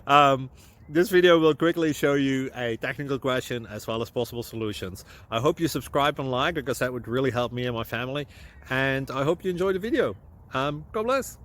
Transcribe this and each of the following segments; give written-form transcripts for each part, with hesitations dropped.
um, this video will quickly show you a technical question as well as possible solutions. I hope you subscribe and like, because that would really help me and my family. And I hope you enjoy the video. God bless.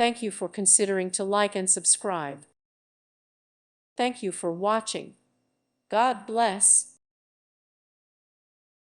Thank you for considering to like and subscribe. Thank you for watching. God bless.